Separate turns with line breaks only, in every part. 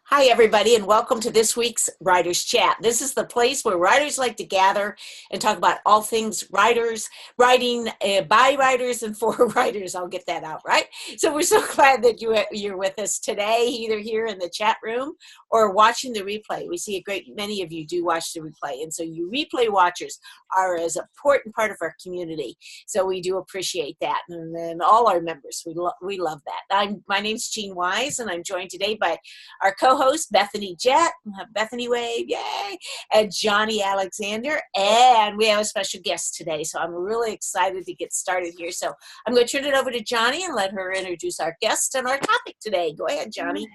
Hi, everybody, and welcome to this week's Writers Chat. This is the place where writers like to gather and talk about all things writers, writing by writers and for writers. I'll get that out, right? So we're so glad that you're with us today, either here in the chat room or watching the replay. We see a great many of you do watch the replay, and so you replay watchers are as important part of our community. So we do appreciate that, and then all our members, we love that. My name's Jean Wise, and I'm joined today by our co-host, Bethany Jett, Bethany Wave, yay, and Johnny Alexander, and we have a special guest today, so I'm really excited to get started here. So I'm going to turn it over to Johnny and let her introduce our guest and our topic today. Go ahead, Johnny.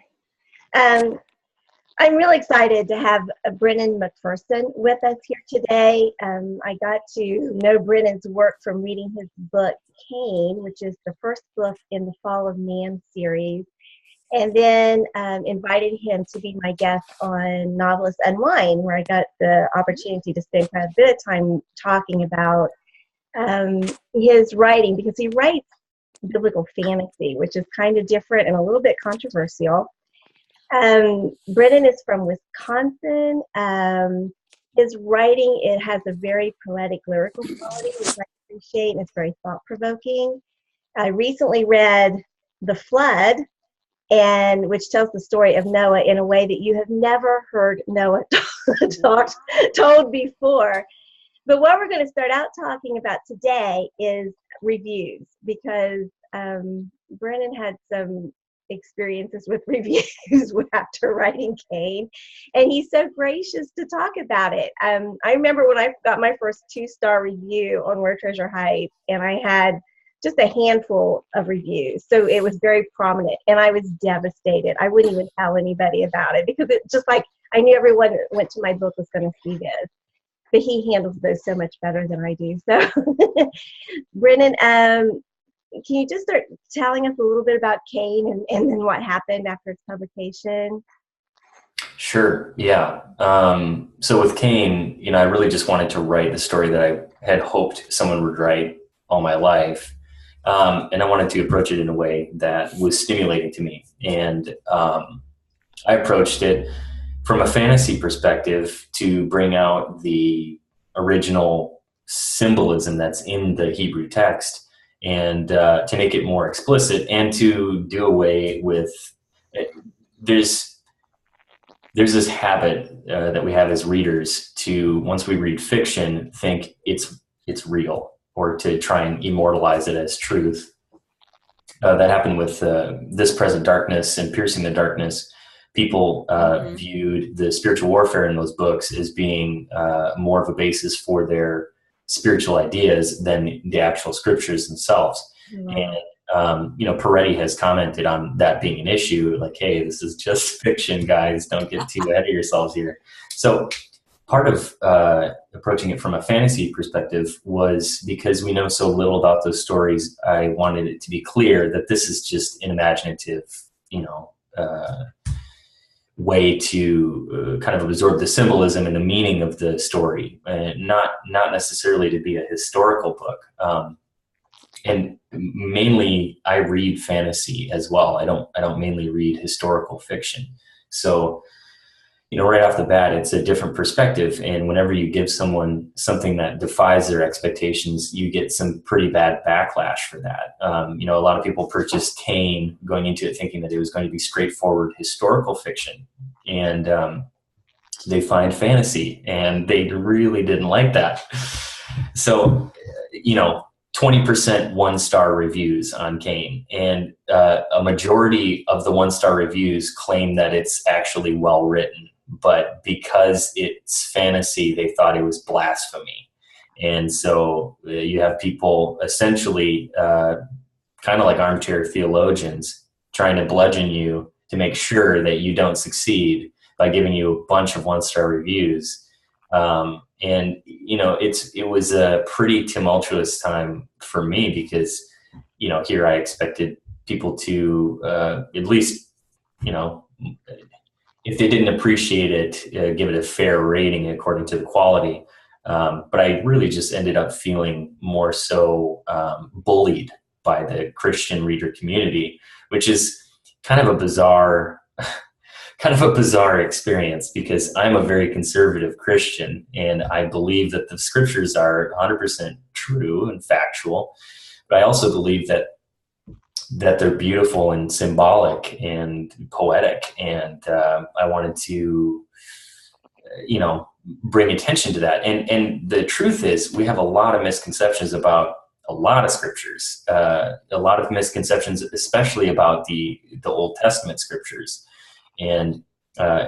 I'm really excited to have Brennan McPherson with us here today. I got to know Brennan's work from reading his book, Cain, which is the first book in the Fall of Man series, and then invited him to be my guest on Novelist Unwind, where I got the opportunity to spend quite a bit of time talking about his writing, because he writes biblical fantasy, which is kind of different and a little bit controversial. Brennan is from Wisconsin. His writing, it has a very poetic, lyrical quality, which I appreciate, and it's very thought-provoking. I recently read The Flood, which tells the story of Noah in a way that you have never heard Noah told before. But what we're going to start out talking about today is reviews, because Brennan had some experiences with reviews after writing Cain, and he's so gracious to talk about it. I remember when I got my first 2-star review on Where Treasure Hides, and I had just a handful of reviews, so it was very prominent, and I was devastated. I wouldn't even tell anybody about it, because it's just like I knew everyone that went to my book was going to see this, but he handles those so much better than I do. So Brennan, can you just start telling us a little bit about Cain and then what happened after its publication?
Sure, yeah. So with Cain, I really just wanted to write the story that I had hoped someone would write all my life. And I wanted to approach it in a way that was stimulating to me. And I approached it from a fantasy perspective to bring out the original symbolism that's in the Hebrew text, and to make it more explicit, and to do away with there's this habit that we have as readers to, once we read fiction, think it's real, or to try and immortalize it as truth. That happened with This Present Darkness and Piercing the Darkness. People viewed the spiritual warfare in those books as being more of a basis for their spiritual ideas than the actual scriptures themselves. And Peretti has commented on that being an issue, like, hey, this is just fiction, guys, don't get too ahead of yourselves here. So part of approaching it from a fantasy perspective was because we know so little about those stories. I wanted it to be clear that this is just an imaginative, way to kind of absorb the symbolism and the meaning of the story, and not necessarily to be a historical book. And mainly, I read fantasy as well. I don't mainly read historical fiction. So, right off the bat, it's a different perspective. And whenever you give someone something that defies their expectations, you get some pretty bad backlash for that. A lot of people purchased Cain going into it thinking that it was going to be straightforward historical fiction. And they find fantasy, and they really didn't like that. So, 20% 1-star reviews on Cain, and a majority of the 1-star reviews claim that it's actually well written, but because it's fantasy, they thought it was blasphemy. And so you have people essentially kind of like armchair theologians trying to bludgeon you to make sure that you don't succeed by giving you a bunch of 1-star reviews. And it was a pretty tumultuous time for me, because here I expected people to at least if they didn't appreciate it, give it a fair rating according to the quality. But I really just ended up feeling more so bullied by the Christian reader community, which is kind of a bizarre kind of a bizarre experience because I'm a very conservative Christian and I believe that the scriptures are 100% true and factual, but I also believe that they're beautiful and symbolic and poetic, and I wanted to, bring attention to that. And the truth is, we have a lot of misconceptions about a lot of scriptures, a lot of misconceptions, especially about the Old Testament scriptures. And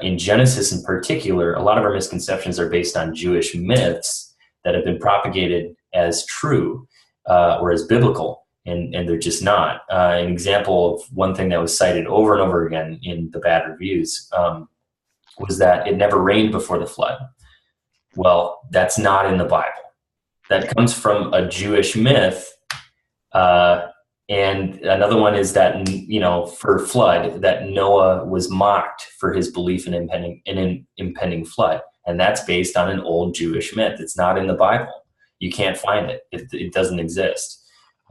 in Genesis in particular, a lot of our misconceptions are based on Jewish myths that have been propagated as true or as biblical, and they're just not. An example of one thing that was cited over and over again in the bad reviews was that it never rained before the flood. Well, that's not in the Bible. That comes from a Jewish myth. And another one is that, for flood, that Noah was mocked for his belief in an impending flood. And that's based on an old Jewish myth. It's not in the Bible. You can't find it. It doesn't exist.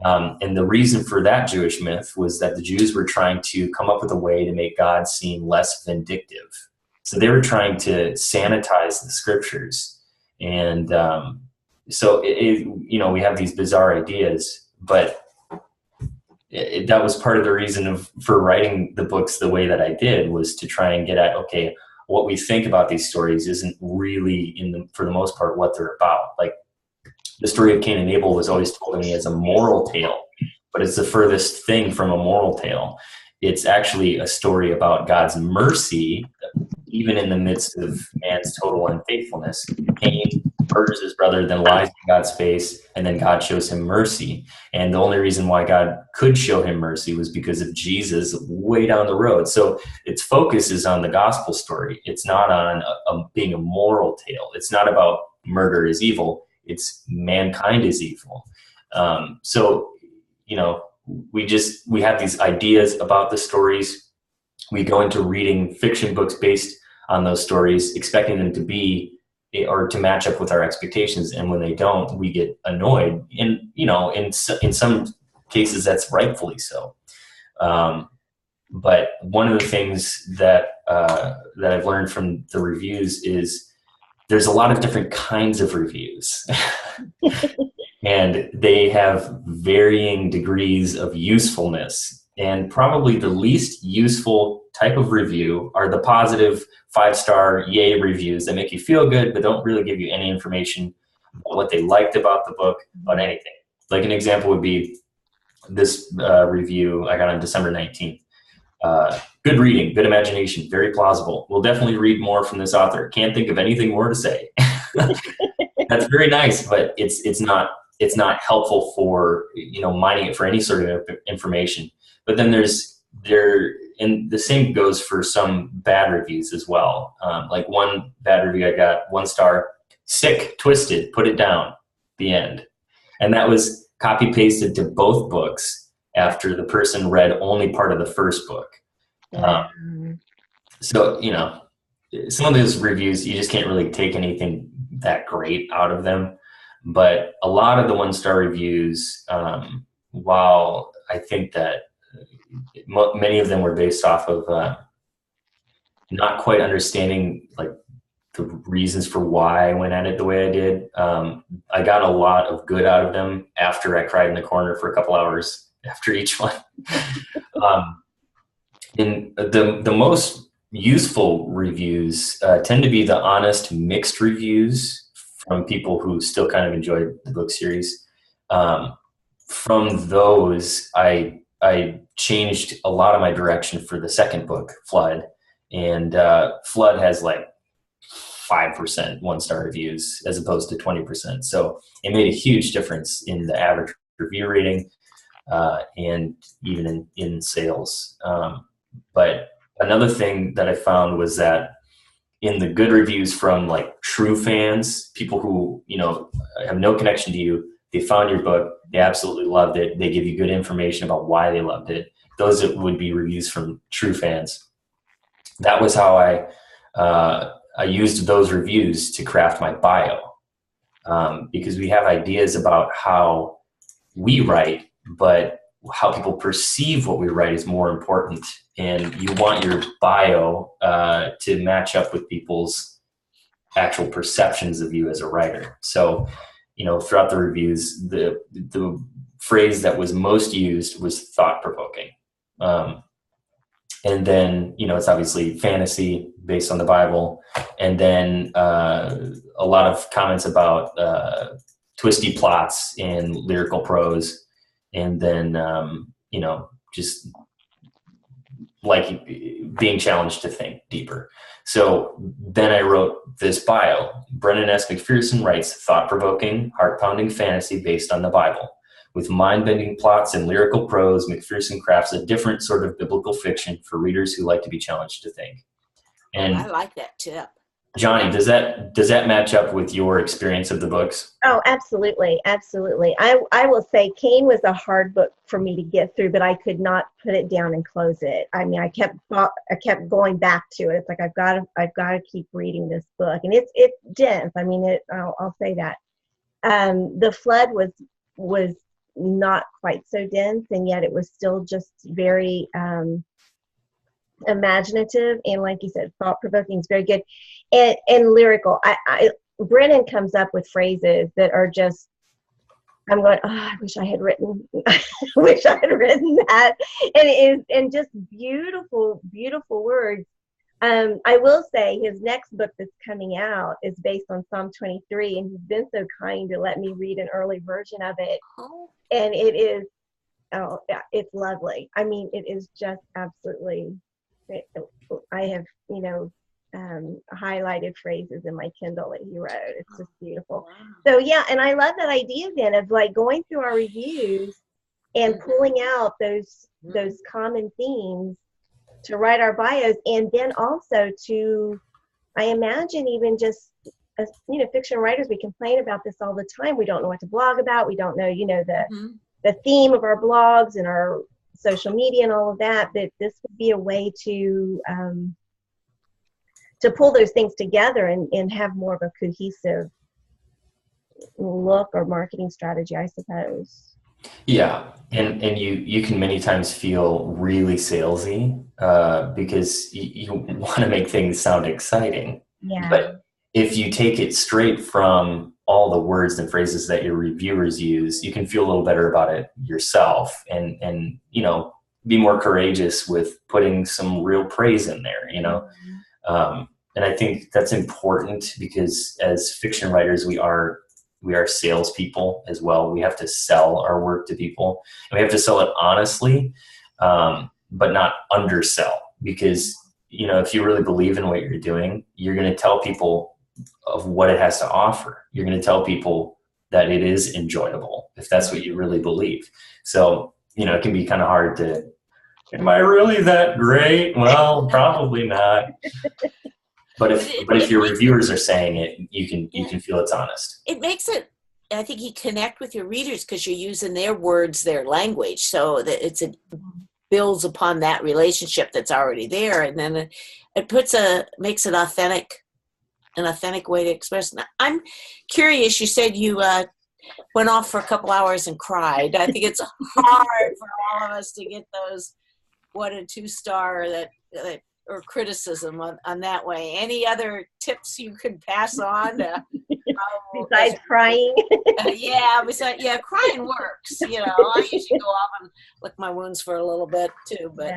And the reason for that Jewish myth was that the Jews were trying to come up with a way to make God seem less vindictive. So they were trying to sanitize the scriptures. And so, we have these bizarre ideas, but that was part of the reason for writing the books the way that I did, was to try and get at, okay, what we think about these stories isn't really, for the most part, what they're about. Like, the story of Cain and Abel was always told to me as a moral tale, but it's the furthest thing from a moral tale. It's actually a story about God's mercy, even in the midst of man's total unfaithfulness. Cain murders his brother, then lies in God's face, and then God shows him mercy. And the only reason why God could show him mercy was because of Jesus way down the road. So its focus is on the gospel story. It's not on being a moral tale. It's not about murder is evil. It's mankind is evil. We have these ideas about the stories. We go into reading fiction books based on those stories, expecting them to be or to match up with our expectations. And when they don't, we get annoyed. And, in some cases, that's rightfully so. But one of the things that I've learned from the reviews is there's a lot of different kinds of reviews. And they have varying degrees of usefulness. And probably the least useful type of review are the positive 5-star yay reviews that make you feel good, but don't really give you any information about what they liked about the book, about anything. Like an example would be this review I got on December 19th. Good reading, good imagination, very plausible. We'll definitely read more from this author. Can't think of anything more to say. That's very nice, but it's not helpful for, mining it for any sort of information. But then and the same goes for some bad reviews as well. Like one bad review I got, 1 star, sick, twisted, put it down, the end. And that was copy pasted to both books after the person read only part of the first book. So, some of those reviews, you just can't really take anything that great out of them. But a lot of the 1-star reviews, while I think that many of them were based off of not quite understanding like the reasons for why I went at it the way I did, I got a lot of good out of them after I cried in the corner for a couple hours after each one. And the most useful reviews tend to be the honest mixed reviews from people who still kind of enjoyed the book series. From those, I changed a lot of my direction for the second book, Flood. And Flood has like 5% 1-star reviews as opposed to 20%. So it made a huge difference in the average review rating and even in sales. But another thing that I found was that in the good reviews from like true fans, people who, have no connection to you, they found your book, they absolutely loved it, they give you good information about why they loved it. Those would be reviews from true fans. That was how I used those reviews to craft my bio, because we have ideas about how we write, but how people perceive what we write is more important and you want your bio to match up with people's actual perceptions of you as a writer. So, throughout the reviews, the phrase that was most used was thought-provoking. And then, it's obviously fantasy based on the Bible. And then a lot of comments about twisty plots in lyrical prose. And then, just like being challenged to think deeper. So then I wrote this bio. Brennan S. McPherson writes thought-provoking, heart-pounding fantasy based on the Bible. With mind-bending plots and lyrical prose, McPherson crafts a different sort of biblical fiction for readers who like to be challenged to think. And
I like that tip.
Johnny, does that match up with your experience of the books?
Oh, absolutely. Absolutely. I will say Cain was a hard book for me to get through, but I could not put it down and close it. I mean, I kept going back to it. It's like, I've got to keep reading this book, and it's dense. I mean, I'll say that. The Flood was not quite so dense, and yet it was still just very imaginative, and like you said, thought-provoking. Is very good, and lyrical. Brennan comes up with phrases that are just, I'm going, I wish I had written that, and just beautiful words. I will say his next book that's coming out is based on Psalm 23, and he's been so kind to let me read an early version of it. And it is, it's lovely. I mean, it is just absolutely, I have, highlighted phrases in my Kindle that he wrote. It's just beautiful.
Wow.
So yeah, and I love that idea then of like going through our reviews and pulling out those common themes to write our bios, and then also to, I imagine, even just as fiction writers, we complain about this all the time. We don't know what to blog about. We don't know, the theme of our blogs and our social media and all of that. That this would be a way to pull those things together and have more of a cohesive look or marketing strategy, I suppose.
Yeah, and you can many times feel really salesy because you want to make things sound exciting.
Yeah.
But if you take it straight from all the words and phrases that your reviewers use, you can feel a little better about it yourself, and be more courageous with putting some real praise in there. And I think that's important because as fiction writers, we are salespeople as well. We have to sell our work to people, and we have to sell it honestly, but not undersell. Because if you really believe in what you're doing, you're going to tell people of what it has to offer. You're going to tell people that it is enjoyable if that's what you really believe. So it can be kind of hard to. Am I really that great? Well, probably not. But if your reviewers are saying it, you can feel it's honest.
It makes it, I think, you connect with your readers because you're using their words, their language, so that it builds upon that relationship that's already there, and then it makes it an authentic way to express. Now, I'm curious. You said you went off for a couple hours and cried. I think it's hard for all of us to get those 1 and 2 star that or criticism on that way. Any other tips you could pass on?
Besides crying?
Crying works. I usually go off and lick my wounds for a little bit too. But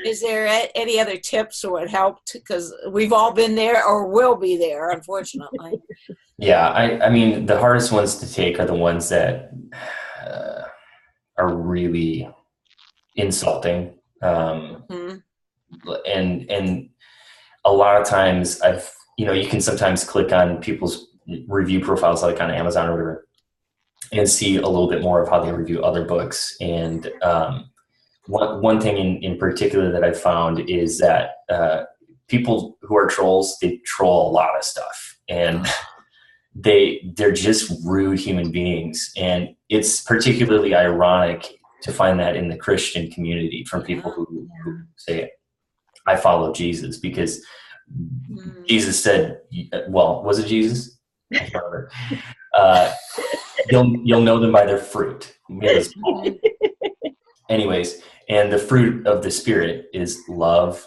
Is there any other tips or what helped? Because we've all been there or will be there, unfortunately.
Yeah, I mean, the hardest ones to take are the ones that are really insulting. And a lot of times you can sometimes click on people's review profiles, like on Amazon or whatever, and see a little bit more of how they review other books. And one thing in particular that I found is that people who are trolls, they troll a lot of stuff, and they're just rude human beings. And it's particularly ironic to find that in the Christian community from people who say, I follow Jesus, because Jesus said, well, was it Jesus? I can't remember. You'll know them by their fruit. Anyways, And the fruit of the Spirit is love,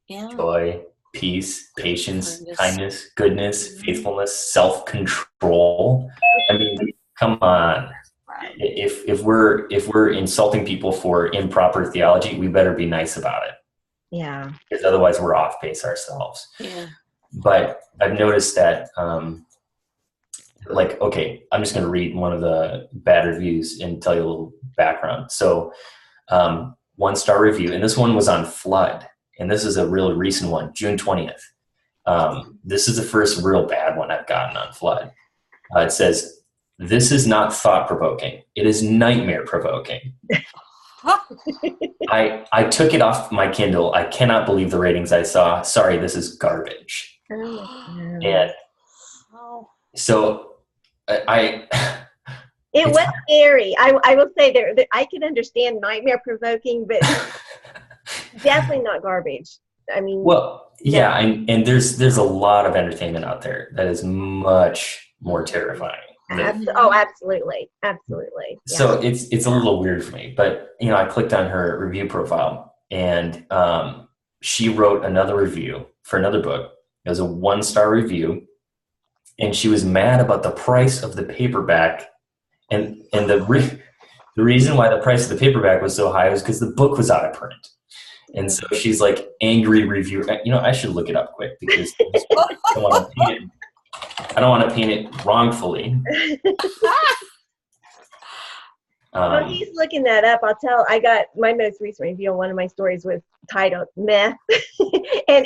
Yeah.
joy, peace, patience, kindness, goodness,
Mhm.
faithfulness, self-control. I mean, come on. If we're insulting people for improper theology, we better be nice about it.
Yeah.
Because otherwise we're off base ourselves.
Yeah.
But I've noticed that, like, okay, I'm just going to read one of the bad reviews and tell you a little background. So, 1-star review, and this one was on Flood, and this is a really recent one, June 20th. This is the first real bad one I've gotten on Flood. It says, "This is not thought-provoking. It is nightmare-provoking. I took it off my Kindle. I cannot believe the ratings I saw. Sorry, this is garbage."
Oh my God.
And so
It
it's
was scary. I will say there I can understand nightmare provoking, but definitely not garbage. I mean,
well, yeah, and there's a lot of entertainment out there that is much more terrifying.
absolutely. Absolutely. Yeah.
So it's a little weird for me, but I clicked on her review profile, and she wrote another review for another book. It was a 1-star review, and she was mad about the price of the paperback, and the reason why the price of the paperback was so high was because the book was out of print. And so she's like, angry review. I should look it up quick because I don't want to paint it wrongfully.
While he's looking that up, I got my most recent review on one of my stories was titled Meth. and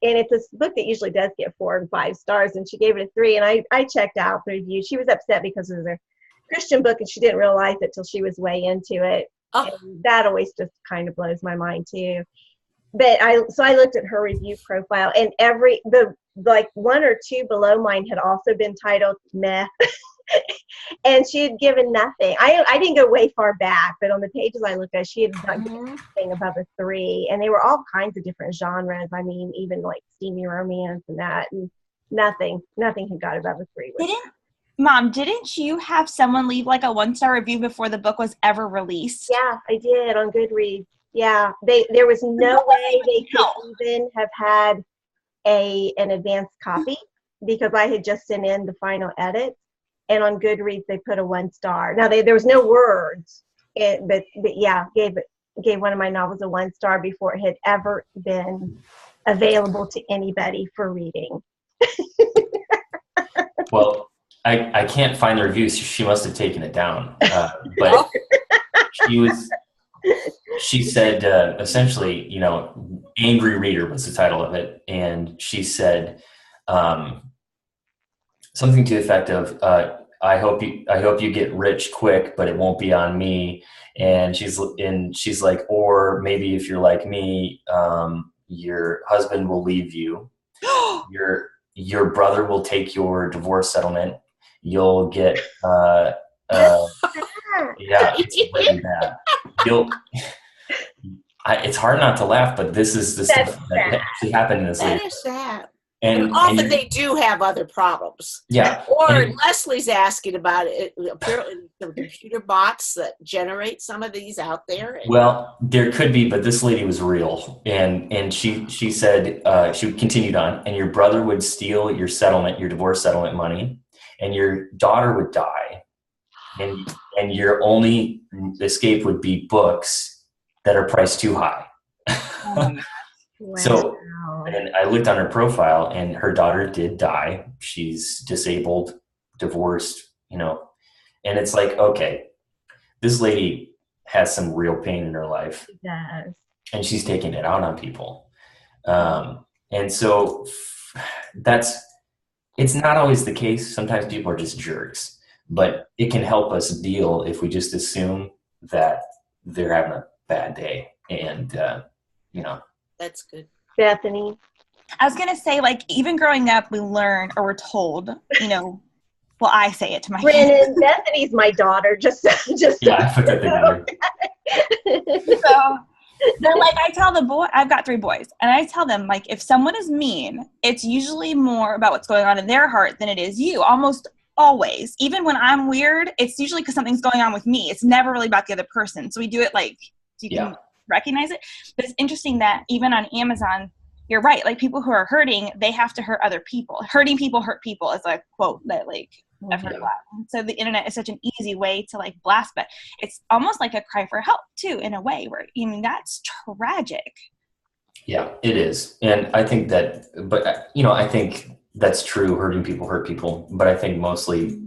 it's a book that usually does get 4 and 5 stars, and she gave it a 3, and I checked out the review. She was upset because it was a Christian book and she didn't realize it till she was way into it. And that always just kind of blows my mind too. But I looked at her review profile, and like 1 or 2 below mine had also been titled Meth. And she had given nothing. I didn't go way far back, but on the pages I looked at, she had not given anything above a 3, and they were all kinds of different genres. I mean, even like steamy romance and that, and nothing had got above a 3.
Mom, didn't you have someone leave like a 1-star review before the book was ever released?
Yeah, I did on Goodreads. Yeah, there was no way they could even have had an advanced copy because I had just sent in the final edit. And on Goodreads, they put a 1-star. Now, there was no words, but yeah, gave one of my novels a 1-star before it had ever been available to anybody for reading.
Well, I can't find the reviews. She must have taken it down. But she said, essentially, Angry Reader was the title of it. And she said something to the effect of, I hope you get rich quick, but it won't be on me. And she's like, or maybe if you're like me, your husband will leave you. Your brother will take your divorce settlement. You'll get, yeah, it's really bad. It's hard not to laugh, but this is the stuff that actually happened in this.
That is sad.
And
often they do have other problems.
Yeah.
Or Leslie's asking about it. Apparently, the computer bots that generate some of these out there.
Well, there could be, but this lady was real, and she said she continued on, and your brother would steal your divorce settlement money, and your daughter would die, and your only escape would be books that are priced too high.
Wow.
So, and I looked on her profile, and her daughter did die. She's disabled, divorced, and it's like, okay, this lady has some real pain in her life.
She does.
And she's taking it out on people. And so it's not always the case. Sometimes people are just jerks, but it can help us deal if we just assume that they're having a bad day. And,
That's good.
Bethany?
I was going to say, like, even growing up, we learn or we're told, well, I say it to my
Brennan, Bethany's my daughter, just
yeah, I put that together.
So they're like, I tell the boy, I've got 3 boys, and I tell them, like, if someone is mean, it's usually more about what's going on in their heart than it is you, almost always. Even when I'm weird, it's usually because something's going on with me. It's never really about the other person. So we do it like, you can recognize it. But it's interesting that even on Amazon, you're right. Like people who are hurting, they have to hurt other people. Hurting people hurt people is a quote that like I've heard a lot. So the internet is such an easy way to like blast, but it's almost like a cry for help too, in a way where, I mean, that's tragic.
Yeah, it is. And I think that, but you know, I think that's true. Hurting people hurt people, but I think mostly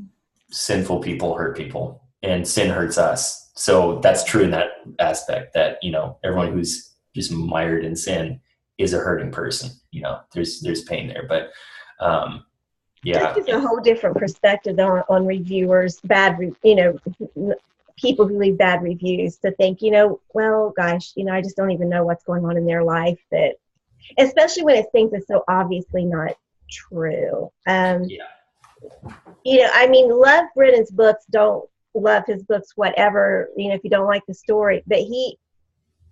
sinful people hurt people and sin hurts us. So that's true in that aspect that, you know, everyone who's just mired in sin is a hurting person. You know, there's pain there, but yeah,
it's a whole different perspective on reviewers, people who leave bad reviews, to think, you know, well, gosh, you know, I just don't even know what's going on in their life, that, especially when it's things that's so obviously not true. You know, I mean, love Brennan's books, don't love his books, whatever, you know, if you don't like the story, but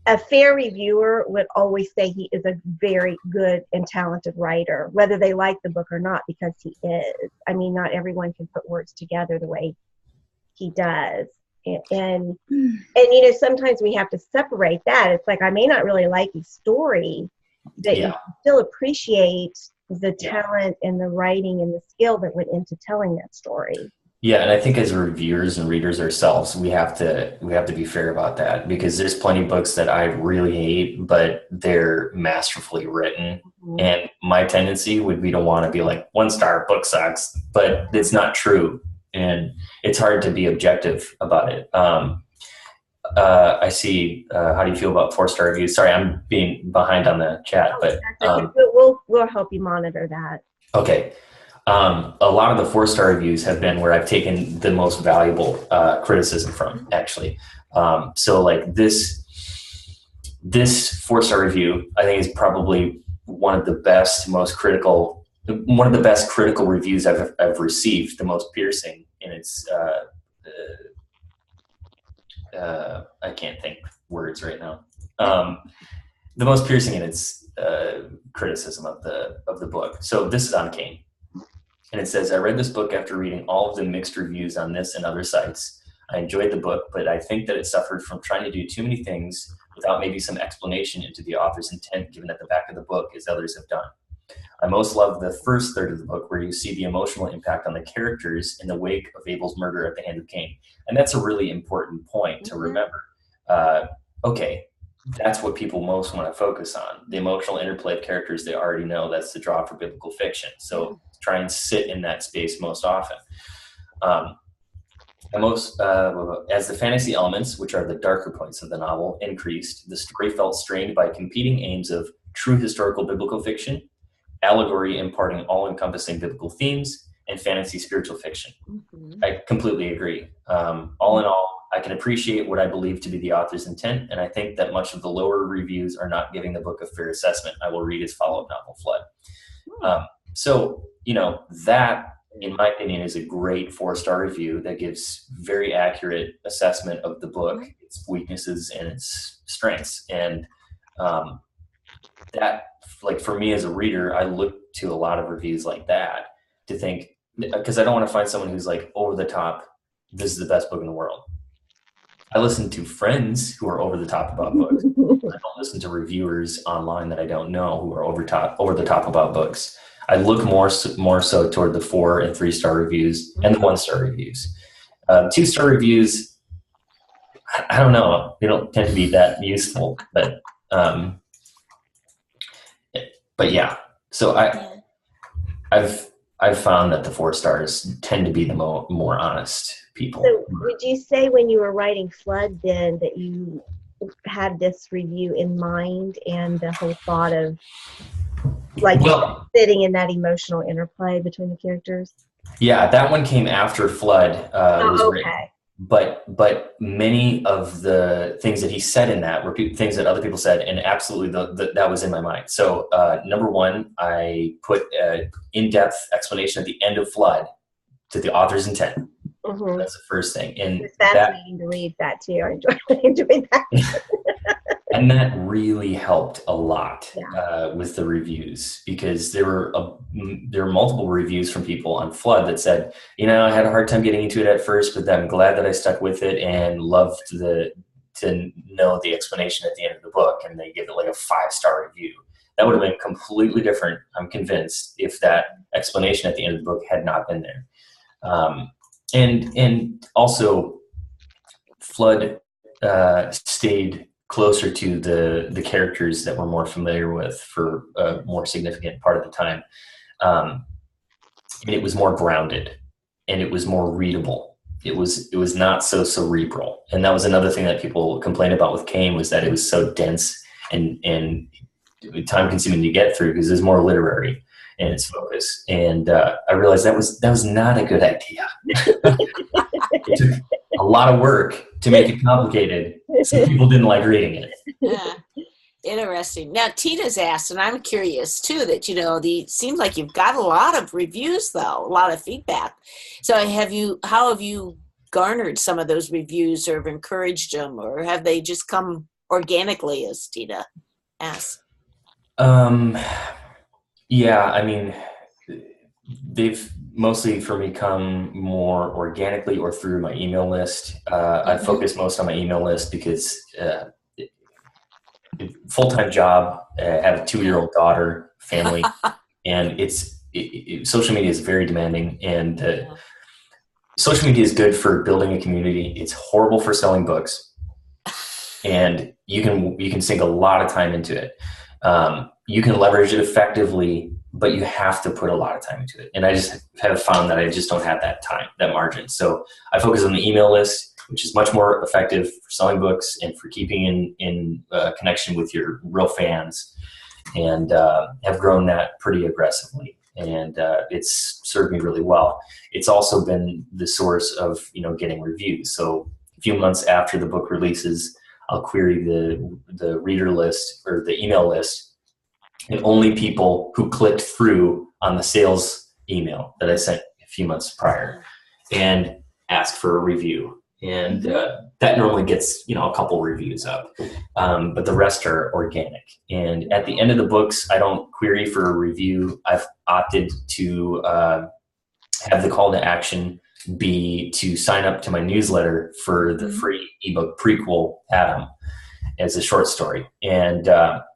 a fair reviewer would always say he is a very good and talented writer, whether they like the book or not, because he is. I mean, not everyone can put words together the way he does. And you know, sometimes we have to separate that. It's like, I may not really like his story, but you still appreciate the talent and the writing and the skill that went into telling that story.
Yeah, and I think as reviewers and readers ourselves, we have to be fair about that, because there's plenty of books that I really hate, but they're masterfully written. Mm-hmm. And my tendency would be to want to be like, 1-star, book sucks, but it's not true. And it's hard to be objective about it. I see. How do you feel about 4-star reviews? Sorry, I'm being behind on the chat, but
we'll help you monitor that. Okay.
A lot of the 4-star reviews have been where I've taken the most valuable criticism from, actually. So like this 4-star review, I think, is probably one of the best critical reviews I've received, the most piercing in its I can't think words right now. The most piercing in its criticism of the book. So this is on Cain. And it says, I read this book after reading all of the mixed reviews on this and other sites. I enjoyed the book, but I think that it suffered from trying to do too many things without maybe some explanation into the author's intent given at the back of the book, as others have done. I most love the first third of the book where you see the emotional impact on the characters in the wake of Abel's murder at the hand of Cain. And that's a really important point to remember. Okay, that's what people most want to focus on. The emotional interplay of characters they already know. That's the draw for biblical fiction. So try and sit in that space most often. As the fantasy elements, which are the darker points of the novel, increased, the story felt strained by competing aims of true historical biblical fiction, allegory imparting all-encompassing biblical themes, and fantasy spiritual fiction. Mm-hmm. I completely agree. All in all, I can appreciate what I believe to be the author's intent, and I think that much of the lower reviews are not giving the book a fair assessment. I will read his follow-up novel, Flood. So, you know, that, in my opinion, is a great 4-star review that gives very accurate assessment of the book, its weaknesses and its strengths. And that, like, for me as a reader, I look to a lot of reviews like that to think, because I don't want to find someone who's like over the top, this is the best book in the world. I listen to friends who are over the top about books. I don't listen to reviewers online that I don't know who are over the top about books. I look more so toward the 4 and 3-star reviews and the 1-star reviews. 2-star reviews, I don't know. They don't tend to be that useful, but yeah. So I've found that the 4 stars tend to be the more honest people.
So would you say when you were writing Flood then that you had this review in mind and the whole thought of like sitting in that emotional interplay between the characters?
Yeah, that one came after Flood was written. But many of the things that he said in that were things that other people said, and absolutely that was in my mind. So number one, I put an in-depth explanation at the end of Flood to the author's intent. Mm-hmm. That's the first thing. And
it's fascinating to read that too. I enjoyed that.
And that really helped a lot with the reviews, because there were multiple reviews from people on Flood that said, you know, I had a hard time getting into it at first, but I'm glad that I stuck with it and loved to to know the explanation at the end of the book and they give it like a 5-star review. That would have been completely different, I'm convinced, if that explanation at the end of the book had not been there. And also, Flood stayed closer to the characters that we're more familiar with for a more significant part of the time. And it was more grounded and it was more readable. It was not so cerebral. And that was another thing that people complained about with Kane, was that it was so dense and time consuming to get through because it was more literary in its focus. And I realized that was not a good idea. It took a lot of work to make it complicated, so people didn't like reading it.
Yeah. Interesting. Now, Tina's asked, and I'm curious too, that, seems like you've got a lot of reviews, though, a lot of feedback. So how have you garnered some of those reviews or have encouraged them, or have they just come organically, as Tina asked?
Yeah, I mean, they've mostly for me come more organically or through my email list. I focus most on my email list because full-time job, have a 2-year-old daughter, family, and social media is very demanding, and social media is good for building a community. It's horrible for selling books, and you can sink a lot of time into it. You can leverage it effectively, but you have to put a lot of time into it. And I just have found that I just don't have that time, that margin. So I focus on the email list, which is much more effective for selling books and for keeping in connection with your real fans, and have grown that pretty aggressively. And it's served me really well. It's also been the source of, getting reviews. So a few months after the book releases, I'll query the reader list or the email list, and only people who clicked through on the sales email that I sent a few months prior and ask for a review. And that normally gets, a couple reviews up, but the rest are organic. And at the end of the books, I don't query for a review. I've opted to have the call to action be to sign up to my newsletter for the free ebook prequel, Adam, as a short story. And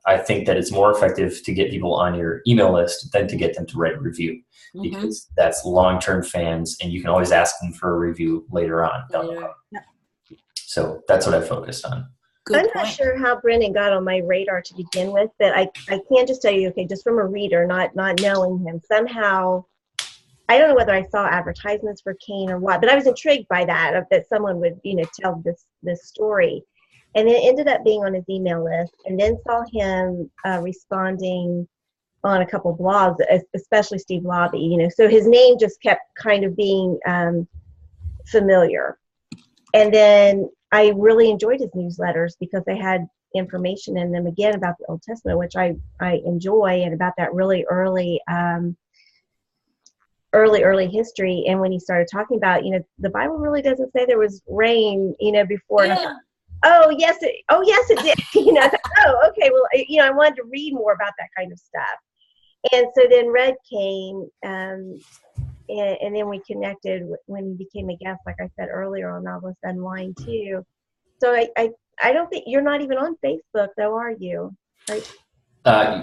I think that it's more effective to get people on your email list than to get them to write a review, because that's long-term fans, and you can always ask them for a review later on down the road. So that's what I focused on.
I'm not sure how Brennan got on my radar to begin with, but I can just tell you, okay, just from a reader, not knowing him, somehow, I don't know whether I saw advertisements for Kane or what, but I was intrigued by that someone would, tell this story. And then ended up being on his email list, and then saw him responding on a couple blogs, especially Steve Lobby, so his name just kept kind of being familiar. And then I really enjoyed his newsletters because they had information in them, again, about the Old Testament, which I enjoy, and about that really early history. And when he started talking about, the Bible really doesn't say there was rain, before.
Yeah.
And I thought, oh yes, it did. I thought, oh, okay. Well, I wanted to read more about that kind of stuff. And so then read Kane, and then we connected when he became a guest, like I said earlier, on Novelist Unwind too. So I don't think you're not even on Facebook, though, are you? Right?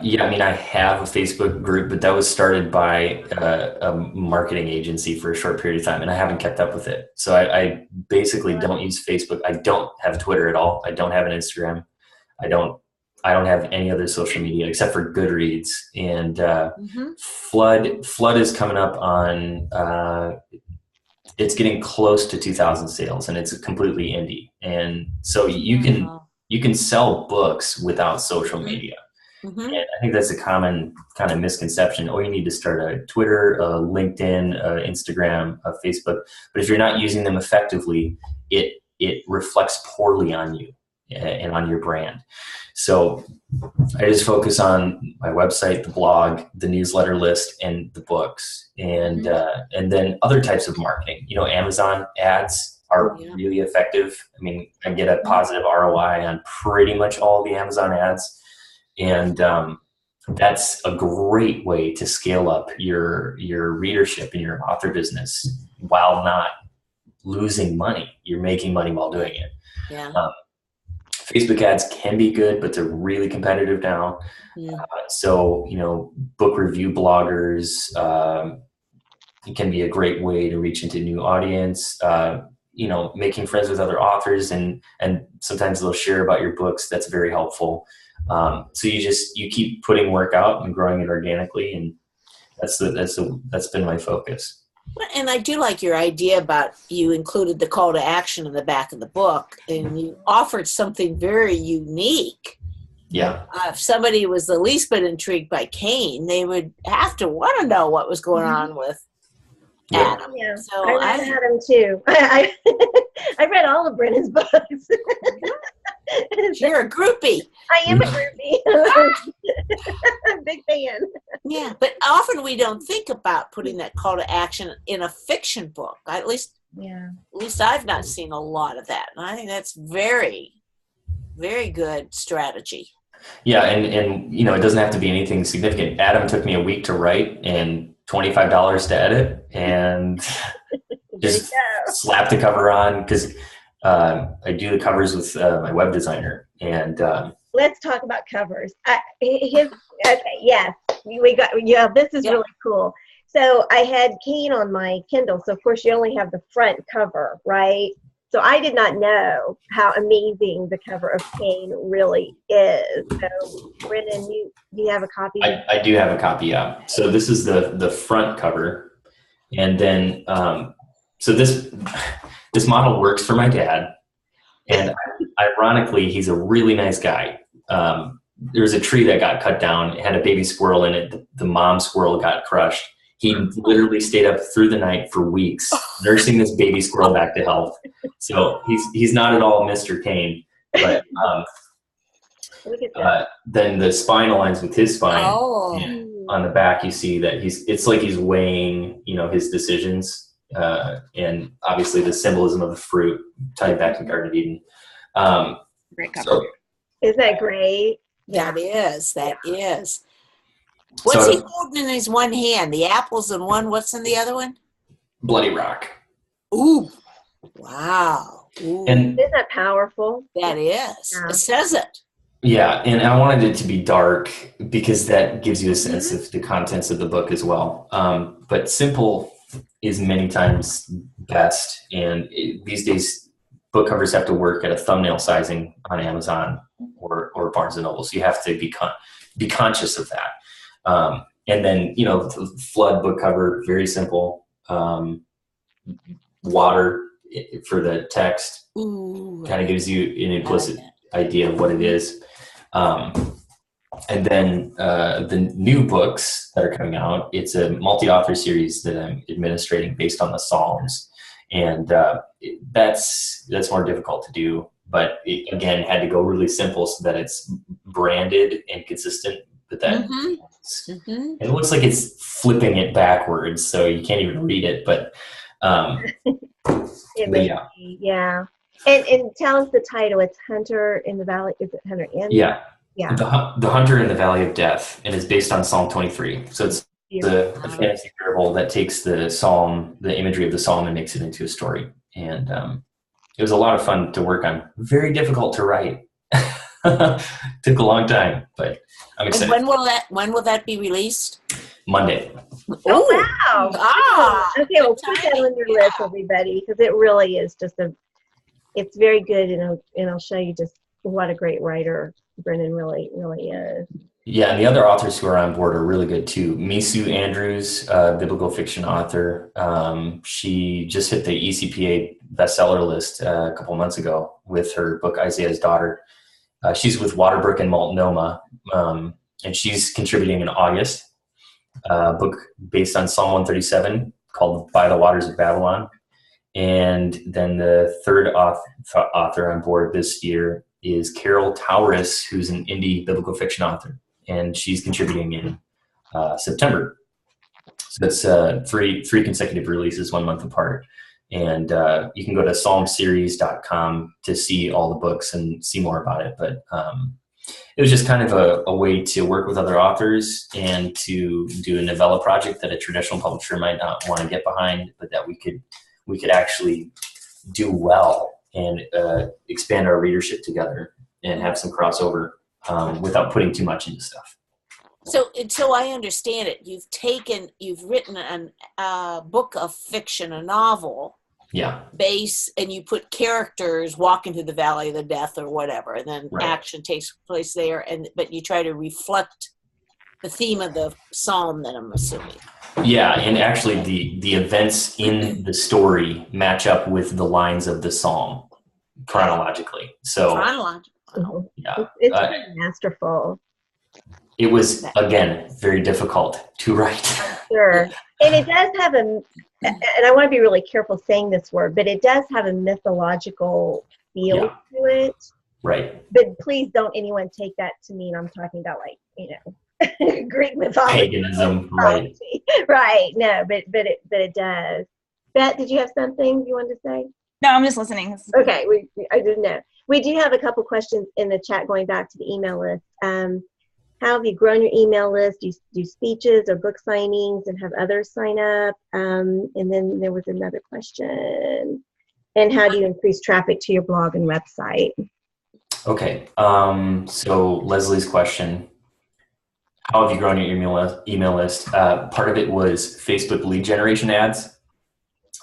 Yeah, I mean, I have a Facebook group, but that was started by a marketing agency for a short period of time, and I haven't kept up with it. So I basically don't use Facebook. I don't have Twitter at all. I don't have an Instagram. I don't have any other social media except for Goodreads. And Flood is coming up on, it's getting close to 2,000 sales, and it's completely indie. And so you can sell books without social media. And I think that's a common kind of misconception. Oh, you need to start a Twitter, LinkedIn, Instagram, Facebook. But if you're not using them effectively, it reflects poorly on you and on your brand. So I just focus on my website, the blog, the newsletter list, and the books, and then other types of marketing. Amazon ads are really effective. I mean, I get a positive ROI on pretty much all the Amazon ads. And that's a great way to scale up your readership in your author business while not losing money. You're making money while doing it.
Yeah.
Facebook ads can be good, but they're really competitive now. So, book review bloggers, it can be a great way to reach into new audience, making friends with other authors and sometimes they'll share about your books. That's very helpful. So you keep putting work out and growing it organically. And that's been my focus.
And I do like your idea about you included the call to action in the back of the book, and you offered something very unique.
Yeah.
If somebody was the least bit intrigued by Cain, they would have to want to know what was going on with Adam.
Yeah.
So
I read Adam too. I read all of Brennan's books.
You're a groupie.
I am a groupie. I'm a big fan.
Yeah, but often we don't think about putting that call to action in a fiction book. At least I've not seen a lot of that. And I think that's very, very good strategy.
Yeah, and it doesn't have to be anything significant. Adam took me a week to write and $25 to edit, and just slap the cover on because I do the covers with my web designer. And
let's talk about covers. Yes, this is really cool. So I had Cain on my Kindle. So of course you only have the front cover, right? So I did not know how amazing the cover of Cain really is. So Brennan, you have a copy?
I do have a copy, yeah. So this is the front cover. And then, so this model works for my dad. And ironically, he's a really nice guy. There was a tree that got cut down. It had a baby squirrel in it. The mom squirrel got crushed. He literally stayed up through the night for weeks, nursing this baby squirrel back to health. So he's not at all Mr. Cain. But then the spine aligns with his spine.
Oh.
On the back, you see that it's like he's weighing, his decisions. And obviously the symbolism of the fruit tied back to Garden of Eden.
Great cover.
So,
Isn't that great?
That is. What's he holding in his one hand? The apples in one. What's in the other one?
Bloody Rock.
Ooh. Wow. Ooh.
And
Isn't that powerful?
That is.
Yeah.
It says it.
yeah, and I wanted it to be dark because that gives you a sense of the contents of the book as well. But simple is many times best. And these days, book covers have to work at a thumbnail sizing on Amazon or Barnes & Noble. So you have to be conscious of that. And then, flood book cover, very simple. Water for the text.
Ooh,
kind of gives you an implicit idea of what it is. And then the new books that are coming out, it's a multi-author series that I'm administrating based on the Psalms. And that's more difficult to do. But it, again, had to go really simple so that it's branded and consistent. But that and it looks like it's flipping it backwards, so you can't even read it. But
yeah. And tell us the title. It's Hunter in the Valley. Is it Hunter in?
Yeah.
Yeah.
The Hunter in the Valley of Death, and it's based on Psalm 23. So it's the fantasy parable that takes the psalm, the imagery of the psalm, and makes it into a story. And it was a lot of fun to work on. Very difficult to write. Took a long time, but I'm excited.
And when will that be released?
Monday.
Oh wow! Okay, well, put that on your list, everybody, because it really is it's very good, and I'll show you just what a great writer Brennan really is.
Yeah, and the other authors who are on board are really good too. Misu Andrews, biblical fiction author, she just hit the ECPA bestseller list a couple months ago with her book Isaiah's Daughter. She's with Waterbrook and Multnomah, and she's contributing in August. A book based on Psalm 137 called By the Waters of Babylon. And then the third author on board this year is Carol Tauris, who's an indie biblical fiction author, and she's contributing in September. So that's three consecutive releases, 1 month apart. And you can go to psalmseries.com to see all the books and see more about it. But it was just kind of a way to work with other authors and to do a novella project that a traditional publisher might not want to get behind, but that we could actually do well and expand our readership together. and have some crossover without putting too much into stuff.
So until I understand it, you've written a book of fiction, a novel,
Yeah.
and you put characters walking through the valley of the death or whatever, and then
Right.
action takes place there, but you try to reflect the theme of the psalm, then I'm assuming.
Yeah, and actually the events in the story match up with the lines of the psalm chronologically. So
Chronological.
yeah,
It's pretty masterful.
it was, again, very difficult to write.
Sure. And it does have and I want to be really careful saying this word, but it does have a mythological feel to it.
Right.
But please don't anyone take that to mean I'm talking about Greek mythology.
Paganism, right.
Right. No, but it does. Beth, did you have something you wanted to say?
No, I'm just listening.
Okay, I didn't know. We do have a couple questions in the chat going back to the email list. How have you grown your email list? Do you do speeches or book signings and have others sign up? And then there was another question. And how do you increase traffic to your blog and website?
Okay. So Leslie's question, how have you grown your email list? Part of it was Facebook lead generation ads.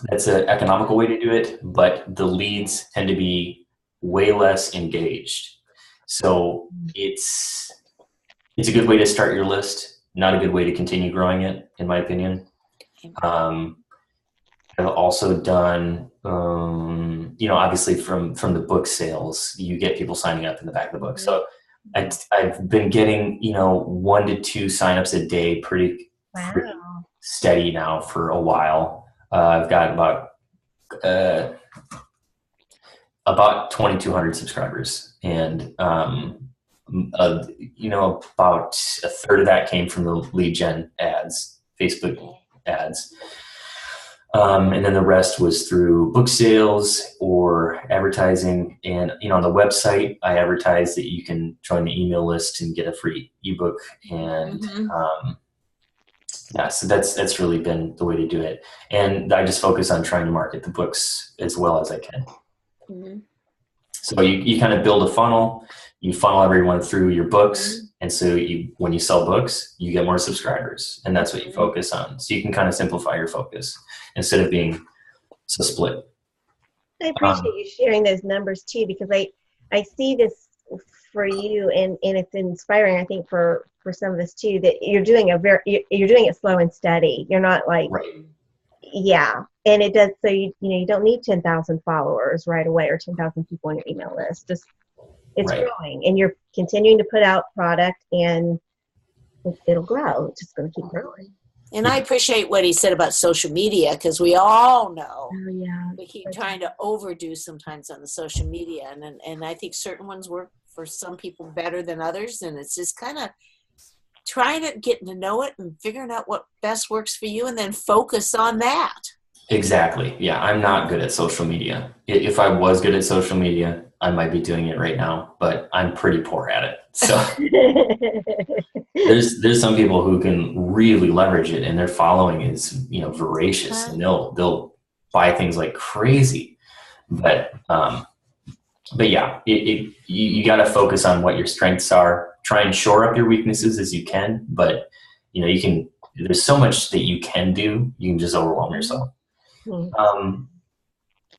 That's an economical way to do it, but the leads tend to be way less engaged. So it's a good way to start your list, not a good way to continue growing it, in my opinion. I've also done, obviously from the book sales, you get people signing up in the back of the book. So I've been getting, 1 to 2 signups a day, pretty steady now for a while. I've got about 2,200 subscribers, and about a third of that came from the lead gen ads, Facebook ads. And then the rest was through book sales or advertising. And, on the website, I advertise that you can join the email list and get a free ebook. And, so that's really been the way to do it. And I just focus on trying to market the books as well as I can. Mm-hmm. So you kind of build a funnel, you funnel everyone through your books. And so when you sell books, you get more subscribers, and that's what you focus on. So you can kind of simplify your focus instead of being so split.
I appreciate you sharing those numbers too, because I see this for you, and it's inspiring, I think, for some of us too, that you're doing it slow and steady. You're not like, yeah. And it does, so you don't need 10,000 followers right away or 10,000 people on your email list. Just it's growing, and you're continuing to put out product, and it'll grow. It's just going to keep growing.
And I appreciate what he said about social media, because we all know we keep trying to overdo sometimes on the social media, and I think certain ones work for some people better than others, and it's just kind of trying to get to know it and figuring out what best works for you, and then focus on that.
Exactly. Yeah, I'm not good at social media. If I was good at social media, I might be doing it right now, but I'm pretty poor at it. So there's some people who can really leverage it, and their following is, voracious, and they'll buy things like crazy. But yeah, you got to focus on what your strengths are. Try and shore up your weaknesses as you can, but there's so much that you can do. You can just overwhelm yourself.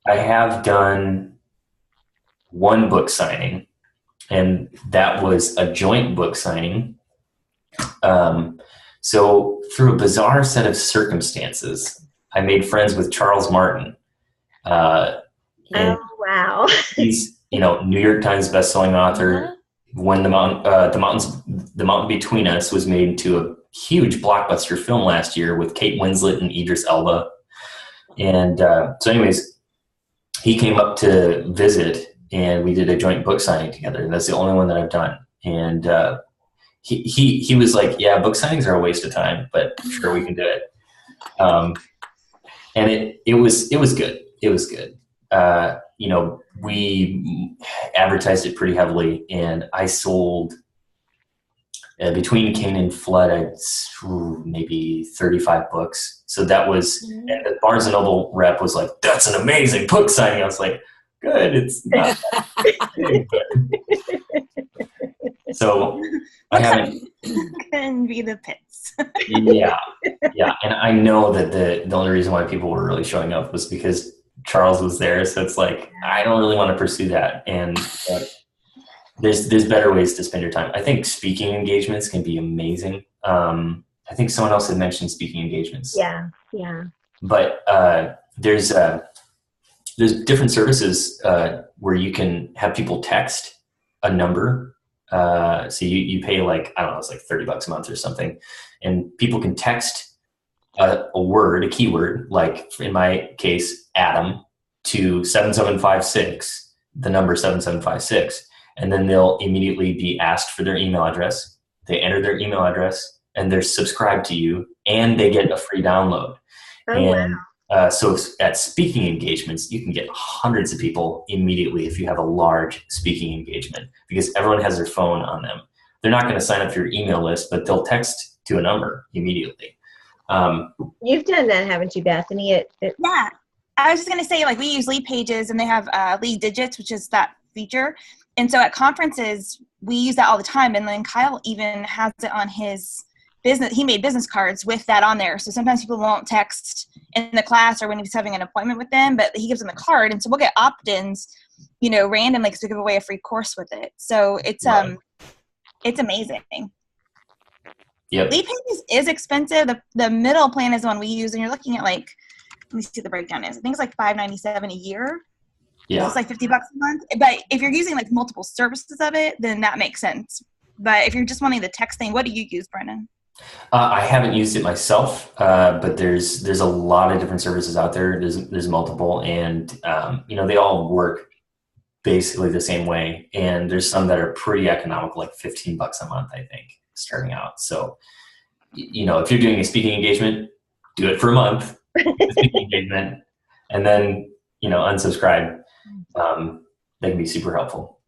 I have done one book signing, and that was a joint book signing. So through a bizarre set of circumstances, I made friends with Charles Martin.
Oh, wow.
He's, New York Times bestselling author. When the Mountain Between Us was made into a huge blockbuster film last year with Kate Winslet and Idris Elba. And so anyways, he came up to visit, and we did a joint book signing together. And that's the only one that I've done. And he was like, yeah, book signings are a waste of time, but sure, we can do it. And it was good. It was good. We advertised it pretty heavily, and I sold between Cain and Flood, maybe 35 books. So that was, and the Barnes & Noble rep was like, that's an amazing book signing. I was like, Good. It's not that big, but so I haven't.
Can be the pits.
Yeah, yeah, and I know that the only reason why people were really showing up was because Charles was there. So it's like I don't really want to pursue that, and there's better ways to spend your time. I think speaking engagements can be amazing. I think someone else had mentioned speaking engagements.
Yeah.
But there's different services where you can have people text a number. So you pay like, I don't know, it's like $30 a month or something. And people can text a word, a keyword, like in my case, Adam, to 7756, the number 7756. And then they'll immediately be asked for their email address. They enter their email address and they're subscribed to you and they get a free download.
Oh,
And
wow.
so at speaking engagements, you can get hundreds of people immediately if you have a large speaking engagement because everyone has their phone on them. They're not going to sign up for your email list, but they'll text to a number immediately.
You've done that, haven't you, Bethany?
Yeah. I was just going to say, like, we use lead pages and they have lead digits, which is that feature. And so at conferences, we use that all the time. And then Kyle even has it on his business. He made business cards with that on there. So sometimes people won't text in the class or when he's having an appointment with them, but he gives them the card. And so we'll get opt-ins, randomly because we give away a free course with it. So it's amazing.
Yep.
Lead pages is expensive. The middle plan is the one we use, and you're looking at like, let me see what the breakdown is. I think it's like $597 a year.
Yeah.
So it's like $50 a month. But if you're using like multiple services of it, then that makes sense. But if you're just wanting the texting, what do you use, Brennan?
I haven't used it myself, but there's a lot of different services out there. There's multiple, and they all work basically the same way. And there's some that are pretty economical, like $15 a month, I think, starting out. So, if you're doing a speaking engagement, do it for a month, speaking engagement, and then unsubscribe. That can be super helpful.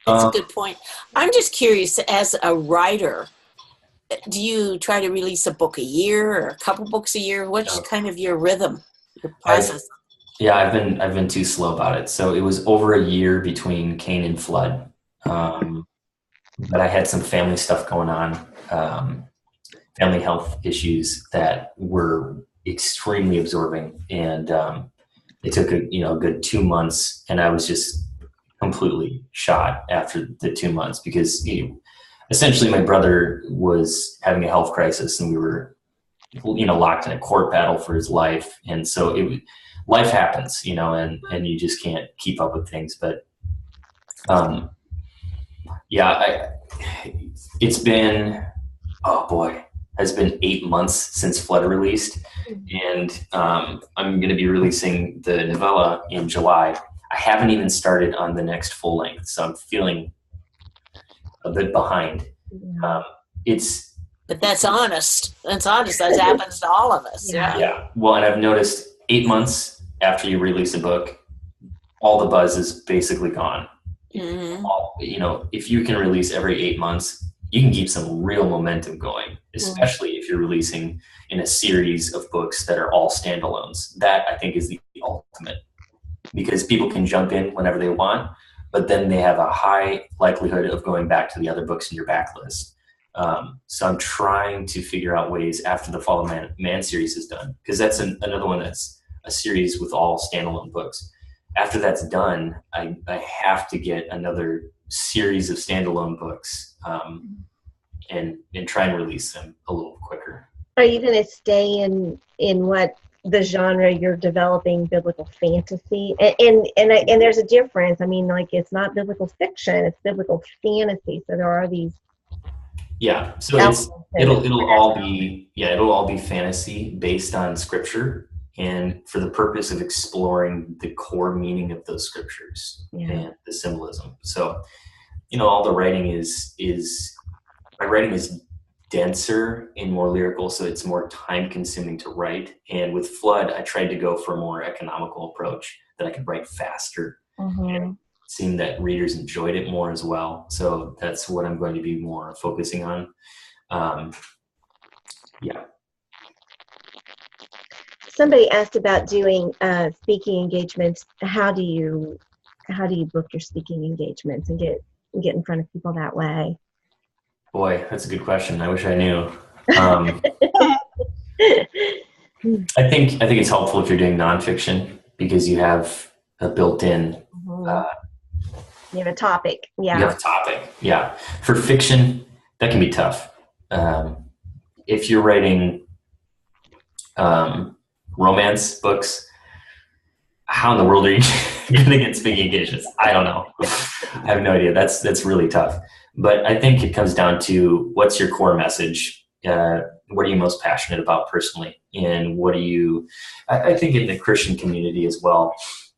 That's a good point. I'm just curious, as a writer, do you try to release a book a year or a couple books a year? What's kind of your rhythm, your process?
I've been too slow about it. So it was over a year between Cain and Flood. But I had some family stuff going on, family health issues that were extremely absorbing. And it took a good 2 months, and I was just completely shot after the 2 months because essentially my brother was having a health crisis and we were locked in a court battle for his life. And so life happens, and you just can't keep up with things. But it's been, has been 8 months since Flood released, and I'm going to be releasing the novella in July. I haven't even started on the next full length, so I'm feeling a bit behind.
But that's honest. That's honest. That happens to all of us.
Yeah. Well, and I've noticed 8 months after you release a book, all the buzz is basically gone. Mm-hmm. If you can release every 8 months, you can keep some real momentum going, especially if you're releasing in a series of books that are all standalones. That, I think, is the ultimate, because people can jump in whenever they want, but then they have a high likelihood of going back to the other books in your backlist. So I'm trying to figure out ways after the Fall of Man series is done, because that's another one that's a series with all standalone books. After that's done, I have to get another series of standalone books and try and release them a little quicker.
Are you going to stay in what the genre you're developing, biblical fantasy? And there's a difference. I mean, like, it's not biblical fiction, it's biblical fantasy. So there are these.
Yeah. So it'll all be fantasy based on scripture, and for the purpose of exploring the core meaning of those scriptures and the symbolism. So, all the writing my writing is denser and more lyrical, so it's more time consuming to write. And with Flood, I tried to go for a more economical approach that I could write faster. Mm-hmm. And it seemed that readers enjoyed it more as well. So that's what I'm going to be more focusing on.
somebody asked about doing speaking engagements. How do you book your speaking engagements and get in front of people that way?
Boy, that's a good question. I wish I knew. I think it's helpful if you're doing nonfiction because you have a built-in.
You have a topic. Yeah.
You have a topic. Yeah. For fiction, that can be tough. If you're writing romance books, how in the world are you going to get speaking engagements? I don't know. I have no idea. That's really tough. But I think it comes down to what's your core message? What are you most passionate about personally? And what do you, I think in the Christian community as well,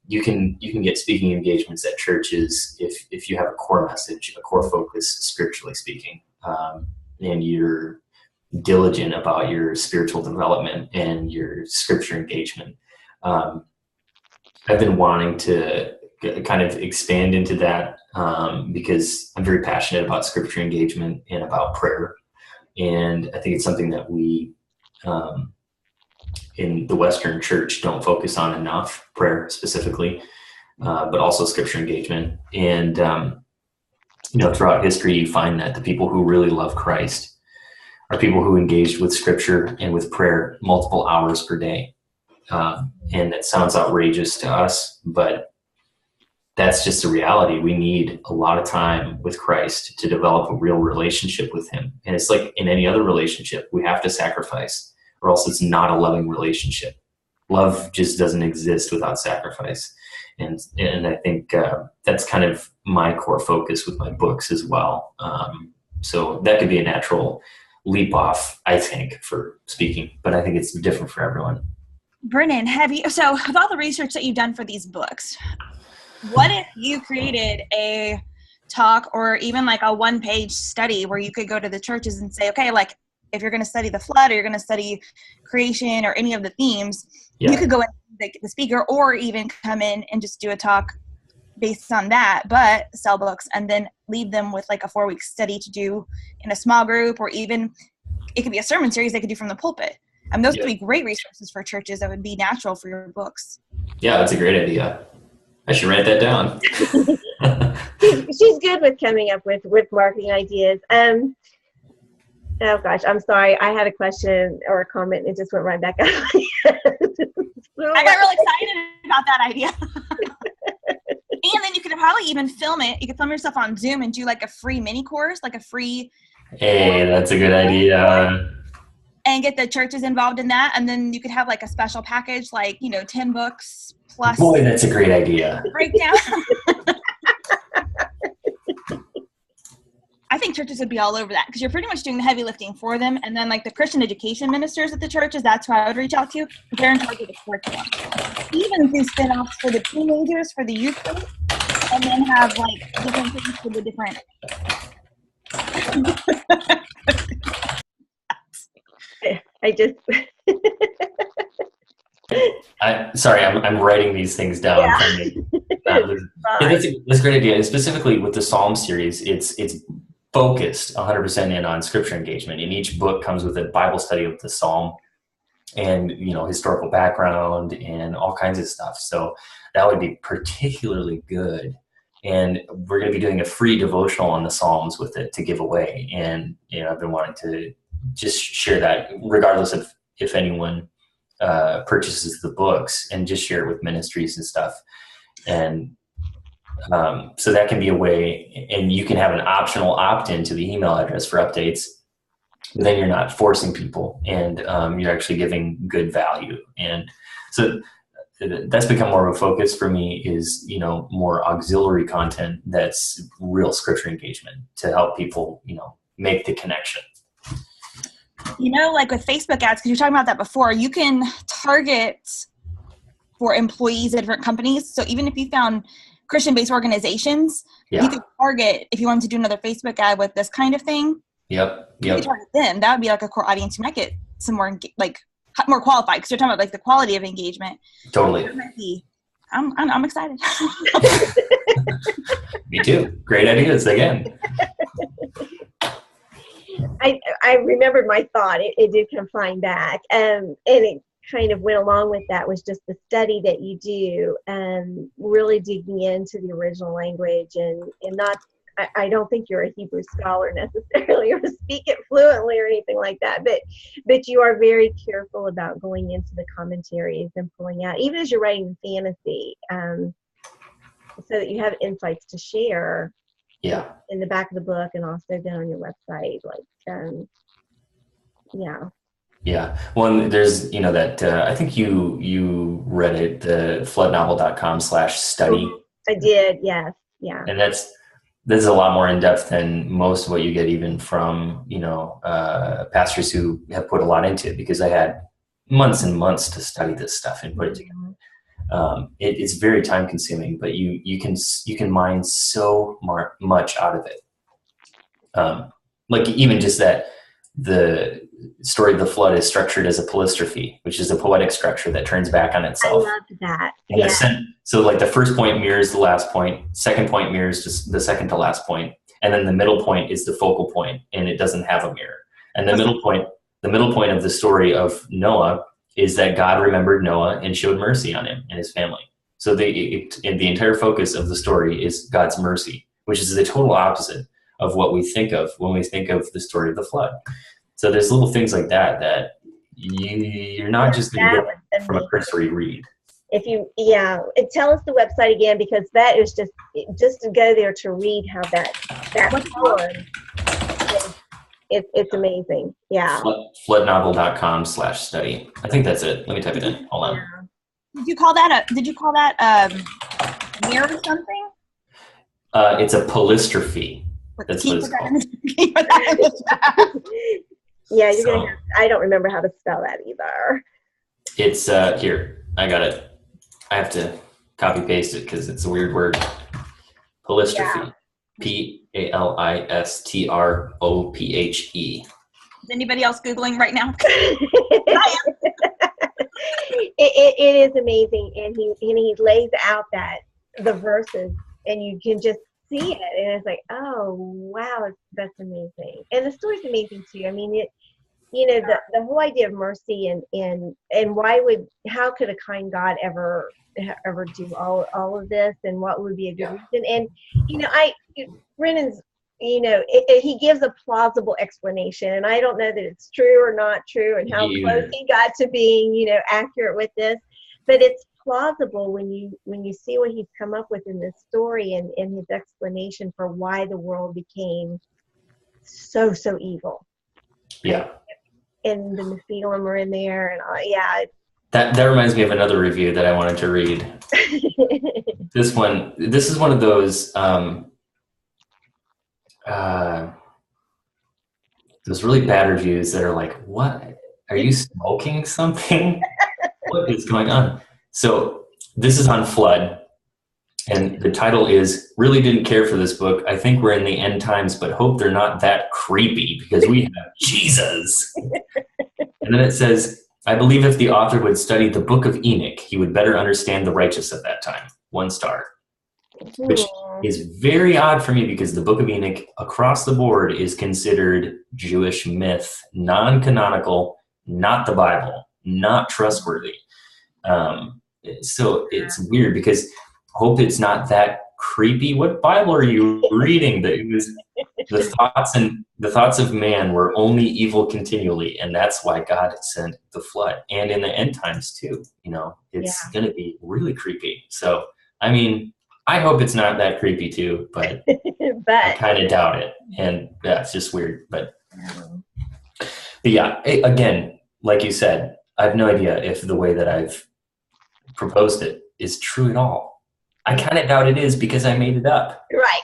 you can get speaking engagements at churches if you have a core message, a core focus, spiritually speaking, and you're diligent about your spiritual development and your scripture engagement. I've been wanting to kind of expand into that because I'm very passionate about scripture engagement and about prayer. And I think it's something that we, in the Western church, don't focus on enough, prayer specifically, but also scripture engagement. And, throughout history, you find that the people who really love Christ are people who engaged with scripture and with prayer multiple hours per day. And it sounds outrageous to us, but that's just the reality. We need a lot of time with Christ to develop a real relationship with him. And it's like in any other relationship, we have to sacrifice, or else it's not a loving relationship. Love just doesn't exist without sacrifice. And I think that's kind of my core focus with my books as well. So that could be a natural leap off, I think, for speaking, but I think it's different for everyone.
Brennan, so with all the research that you've done for these books, what if you created a talk or even like a one-page study where you could go to the churches and say, okay, like if you're going to study the flood or you're going to study creation or any of the themes, you could go in the speaker or even come in and just do a talk based on that, but sell books and then leave them with like a 4-week study to do in a small group, or even it could be a sermon series they could do from the pulpit. And those would be great resources for churches that would be natural for your books.
Yeah, that's a great idea. I should write that down.
She's good with coming up with marketing ideas. Oh gosh, I'm sorry. I had a question or a comment and it just went right back out.
I got really excited about that idea. And then you could probably even film it. You could film yourself on Zoom and do like a free mini course, like a free.
Hey, that's a good idea.
And get the churches involved in that. And then you could have like a special package, like, 10 books plus.
Boy, that's a great idea.
Breakdown. I think churches would be all over that because you're pretty much doing the heavy lifting for them. And then like the Christian education ministers at the churches, that's who I would reach out to. They're in charge of the curriculum. Even do spin-offs for the teenagers, for the youth group, and then have like different things for the different.
I'm writing these things down.
Yeah.
That's a great idea. And specifically with the Psalm series, it's focused 100% in on scripture engagement. And each book comes with a Bible study of the Psalm and, historical background and all kinds of stuff. So that would be particularly good. And we're going to be doing a free devotional on the Psalms with it to give away. And, I've been wanting to just share that regardless of if anyone purchases the books, and just share it with ministries and stuff. And so that can be a way, and you can have an optional opt-in to the email address for updates. But then you're not forcing people, and you're actually giving good value. And so that's become more of a focus for me, is more auxiliary content that's real scripture engagement to help people make the connection.
Like with Facebook ads, because you were talking about that before, you can target for employees at different companies. So even if you found Christian-based organizations, you could target, if you wanted to do another Facebook ad with this kind of thing.
Yep.
You could target them. That would be like a core audience. You might get some more more qualified, because you're talking about like the quality of engagement.
Totally.
I'm excited.
Me too. Great ideas again.
I remembered my thought. It did come flying back. And kind of went along with that was just the study that you do and really digging into the original language and not, I don't think you're a Hebrew scholar necessarily or speak it fluently or anything like that, but you are very careful about going into the commentaries and pulling out, even as you're writing fantasy, so that you have insights to share.
Yeah.
In the back of the book and also down on your website,
Yeah. Well, there's, that, I think you read it, the floodnovel.com/study.
I did. Yes. Yeah.
And this is a lot more in depth than most of what you get even from, pastors who have put a lot into it, because I had months and months to study this stuff and put it together. It's very time consuming, but you can mine so much out of it. Like even just that the story of the flood is structured as a polystrophe, which is a poetic structure that turns back on itself.
I loved that.
And
yeah.
So like the first point mirrors the last point, second point mirrors just the second to last point, and then the middle point is the focal point, and it doesn't have a mirror. And the middle point of the story of Noah is that God remembered Noah and showed mercy on him and his family. So the entire focus of the story is God's mercy, which is the total opposite of what we think of when we think of the story of the flood. So there's little things like that you're not just going to get from a cursory read.
Tell us the website again, because that is just to go there to read how that flood. It's amazing. Yeah.
Floodnovel.com/study. I think that's it. Let me type it in. Hold on.
Yeah.
Did you call that mirror or something?
It's a polystrophe. That's what it's called.
Yeah, I don't remember how to spell that either.
It's here. I got it. I have to copy paste it because it's a weird word. Polystrophe. PALISTROPHE.
Is anybody else Googling right now?
It is amazing, and he lays out the verses, and you can just see it, and it's like, oh wow, that's amazing. And the story's amazing too. I mean, the whole idea of mercy and how could a kind God ever do all of this, and what would be a good reason? And Brennan's, he gives a plausible explanation, and I don't know that it's true or not true, and how close he got to being, accurate with this, but it's plausible when you see what he's come up with in this story and his explanation for why the world became so evil.
Yeah.
And the Nephilim are in there, and
That reminds me of another review that I wanted to read. This is one of those really bad reviews that are like, what? Are you smoking something? What is going on? So this is on flood, and the title is, really didn't care for this book. I think we're in the end times, but hope they're not that creepy because we have Jesus. And then it says, I believe if the author would study the book of Enoch, he would better understand the righteous of that time. 1 star. Which is very odd for me because the book of Enoch across the board is considered Jewish myth, non-canonical, not the Bible, not trustworthy. So it's weird because hope it's not that creepy. What Bible are you reading? That it was the thoughts of man were only evil continually, and that's why God sent the flood. And in the end times too, it's going to be really creepy. So I mean, I hope it's not that creepy too, but I kind of doubt it. And it's just weird. But yeah, again, like you said, I have no idea if the way that I've proposed it is true at all. I kind of doubt it is because I made it up.
Right.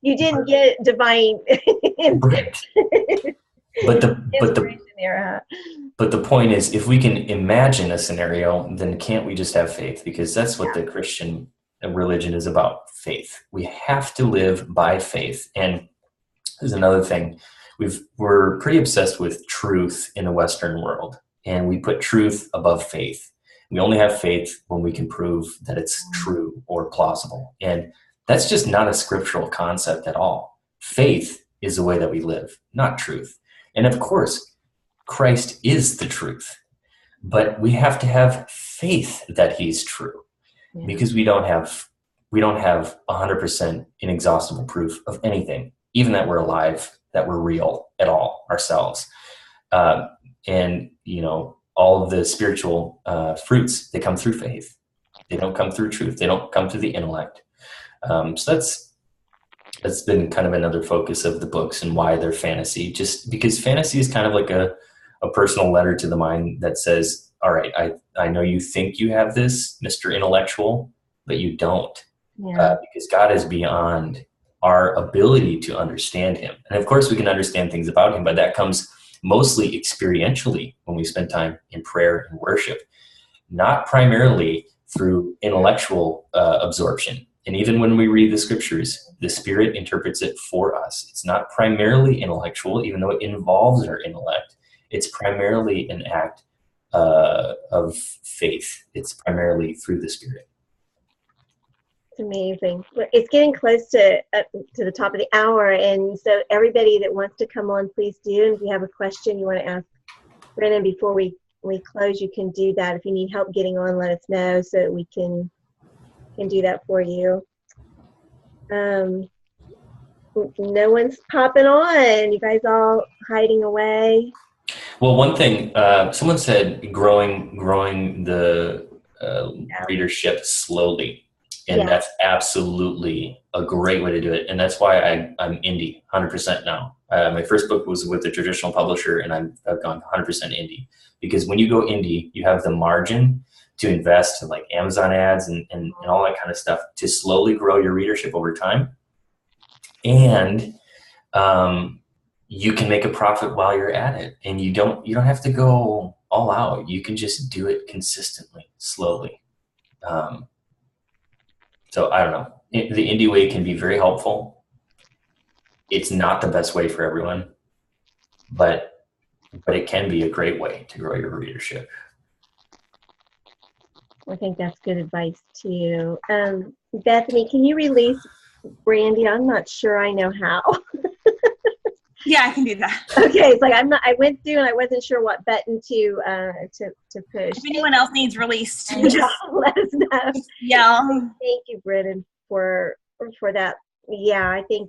You didn't get divine.
Right. But the point is, if we can imagine a scenario, then can't we just have faith? Because that's what the Christian religion is about, faith. We have to live by faith. And there's another thing. We're pretty obsessed with truth in the Western world, and we put truth above faith. We only have faith when we can prove that it's true or plausible. And that's just not a scriptural concept at all. Faith is the way that we live, not truth. And of course, Christ is the truth. but we have to have faith that he's true, because we don't have 100% inexhaustible proof of anything, even that we're alive, that we're real at all ourselves. And all of the spiritual fruits, they come through faith. They don't come through truth. They don't come through the intellect. So that's been kind of another focus of the books, and why they're fantasy, just because fantasy is kind of like a personal letter to the mind that says, all right, I know you think you have this, Mr. Intellectual, but you don't, because God is beyond our ability to understand him. And of course we can understand things about him, but that comes mostly experientially when we spend time in prayer and worship, not primarily through intellectual absorption. And even when we read the scriptures, the Spirit interprets it for us. It's not primarily intellectual, even though it involves our intellect. It's primarily an act of faith. It's primarily through the Spirit.
It's amazing. It's getting close to the top of the hour, and so everybody that wants to come on, please do. And if you have a question you want to ask Brennan before we close, you can do that. If you need help getting on, let us know so that we can do that for you. No one's popping on. You guys all hiding away.
Well, one thing, someone said growing the readership slowly. And that's absolutely a great way to do it. And that's why I'm indie 100% now. My first book was with a traditional publisher, and I've gone 100% indie. Because when you go indie, you have the margin to invest in like Amazon ads and all that kind of stuff to slowly grow your readership over time. And you can make a profit while you're at it. And you don't have to go all out. You can just do it consistently, slowly. So I don't know. The indie way can be very helpful. It's not the best way for everyone, but it can be a great way to grow your readership.
I think that's good advice too. Bethany, can you release Brandy? I'm not sure I know how.
Yeah, I can do that.
Okay, it's like I went through and I wasn't sure what button to push.
If anyone else needs released,
just let us know.
Yeah.
Thank you, Brennan, for that. Yeah, I think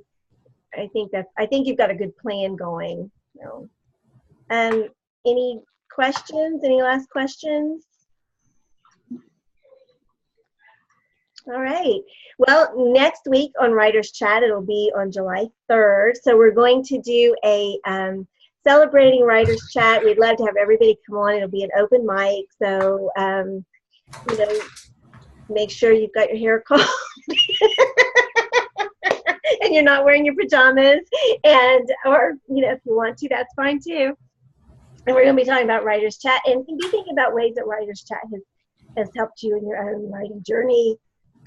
you've got a good plan going. So, any questions? Any last questions? All right. Well, next week on Writers Chat, it'll be on July 3rd. So we're going to do a celebrating Writers Chat. We'd love to have everybody come on. It'll be an open mic. So, make sure you've got your hair combed and you're not wearing your pajamas. Or if you want to, that's fine too. And we're going to be talking about Writers Chat, and be thinking about ways that Writers Chat has helped you in your own writing journey.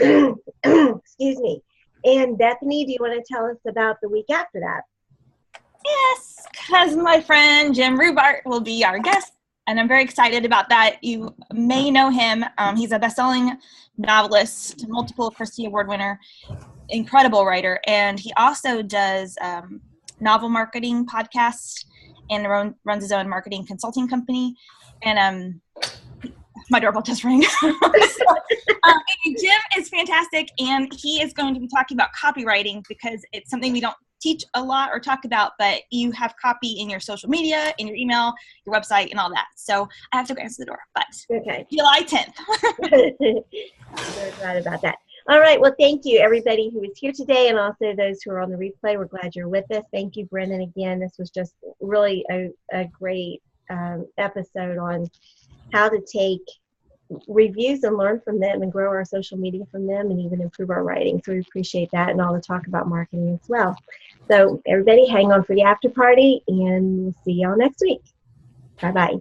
Excuse me. And Bethany, do you want to tell us about the week after that?
Yes, because my friend Jim Rubart will be our guest, and I'm very excited about that. You may know him. He's a best-selling novelist, multiple Christie Award winner, incredible writer, and he also does novel marketing podcasts and runs his own marketing consulting company. And my doorbell just rang. Jim is fantastic, and he is going to be talking about copywriting, because it's something we don't teach a lot or talk about, but you have copy in your social media, in your email, your website, and all that. So I have to go answer the door, but
okay.
July 10th.
I'm very glad about that. All right. Well, thank you, everybody who is here today, and also those who are on the replay. We're glad you're with us. Thank you, Brennan, again. This was just really a great episode on how to take reviews and learn from them and grow our social media from them and even improve our writing. So we appreciate that, and all the talk about marketing as well. So everybody hang on for the after party, and we'll see y'all next week. Bye-bye.